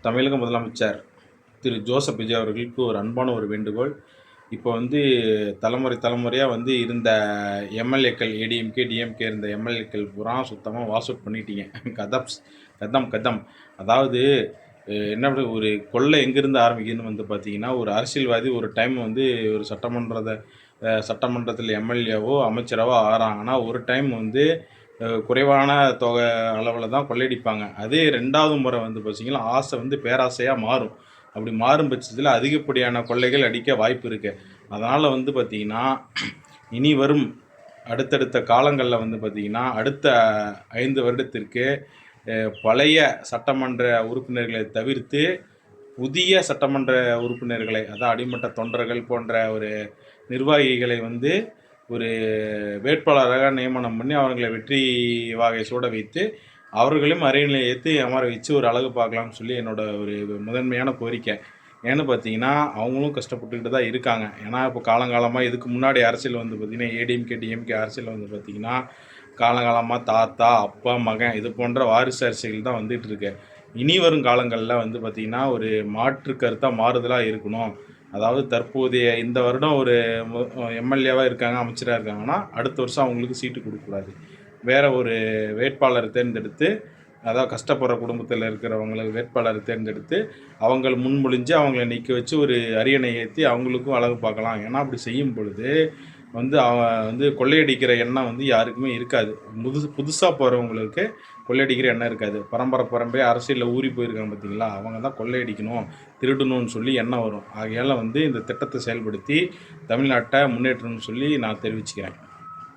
தமிழக முதலமைச்சர் திரு ஜோசப் விஜய் அவர்களுக்கு ஒரு அன்பான ஒரு வேண்டுகோள். இப்போ தலைமுறையாக இருந்த எம்எல்ஏக்கள் ஏடிஎம்கே, டிஎம்கே இருந்த எம்எல்ஏக்கள் பூரா சுத்தமாக வாஷ் அவுட் பண்ணிட்டீங்க. கதப்ஸ் கதம் கதம். அதாவது என்ன ஒரு கொள்ளை எங்கேருந்து ஆரம்பிக்குதுன்னு பார்த்தீங்கன்னா, ஒரு அரசியல்வாதி ஒரு டைம் ஒரு சட்டமன்றத்தில் எம்எல்ஏவோ அமைச்சராவோ ஆகிறாங்கன்னா, ஒரு டைம் குறைவான தொகை அளவில் தான் கொள்ளையடிப்பாங்க. அதே 2வது முறை பார்த்தீங்கன்னா, ஆசை பேராசையாக மாறும். அப்படி மாறும் பட்சத்தில் அதிகப்படியான கொள்ளைகள் அடிக்க வாய்ப்பு இருக்குது. அதனால் பார்த்தீங்கன்னா, இனி வரும் அடுத்தடுத்த காலங்களில் பார்த்தீங்கன்னா, அடுத்த 5 வருடத்திற்கு பழைய சட்டமன்ற உறுப்பினர்களை தவிர்த்து புதிய சட்டமன்ற உறுப்பினர்களை, அதான் அடிமட்ட தொண்டர்கள் போன்ற ஒரு நிர்வாகிகளை ஒரு வேட்பாளராக நியமனம் பண்ணி அவர்களை வெற்றி வாகை சூட வைத்து அவர்களையும் அரியணையில் ஏற்றி அமர வச்சு ஒரு அழகு பார்க்கலாம்னு சொல்லி என்னோட ஒரு முதன்மையான கோரிக்கை. ஏன்னு பார்த்தீங்கன்னா, அவங்களும் கஷ்டப்பட்டுக்கிட்டு தான் இருக்காங்க. ஏன்னா இப்போ காலங்காலமாக இதுக்கு முன்னாடி அரசியல் பார்த்தீங்கன்னா, ஏடிஎம்கே டிஎம்கே அரசியல் பார்த்தீங்கன்னா, காலங்காலமாக தாத்தா அப்பா மகன் இது போன்ற வாரிசு அரசியல் தான் வந்துகிட்ருக்கு. இனி வரும் காலங்களில் பார்த்தீங்கன்னா, ஒரு மாற்று கருத்தாக மாறுதலாக இருக்கணும். அதாவது தற்போதைய இந்த வருடம் ஒரு எம்எல்ஏவாக இருக்காங்க, அமைச்சராக இருக்காங்கன்னா, அடுத்த வருஷம் அவங்களுக்கு சீட்டு கொடுக்கக்கூடாது. வேறு ஒரு வேட்பாளரை தேர்ந்தெடுத்து, அதாவது கஷ்டப்படுற குடும்பத்தில் இருக்கிறவங்களுக்கு வேட்பாளரை தேர்ந்தெடுத்து அவங்கள முன்மொழிஞ்சு அவங்கள நிற்க வச்சு ஒரு அரியணை ஏற்றி அவங்களுக்கும் அழகு பார்க்கலாம். ஏன்னா அப்படி செய்யும் பொழுது அவன் கொள்ளையடிக்கிற எண்ணம் யாருக்குமே இருக்காது. புதுசாக போகிறவங்களுக்கு கொள்ளையடிக்கிற எண்ணம் இருக்காது. பரம்பரையாக அரசியலில் ஊறி போயிருக்காங்க பார்த்தீங்களா, அவங்க தான் கொள்ளையடிக்கணும், திருடணும்னு சொல்லி எண்ணம் வரும். ஆகையால் இந்த திட்டத்தை செயல்படுத்தி தமிழ்நாட்டை முன்னேற்றணும்னு சொல்லி நான் தெரிவிச்சுக்கிறேன்.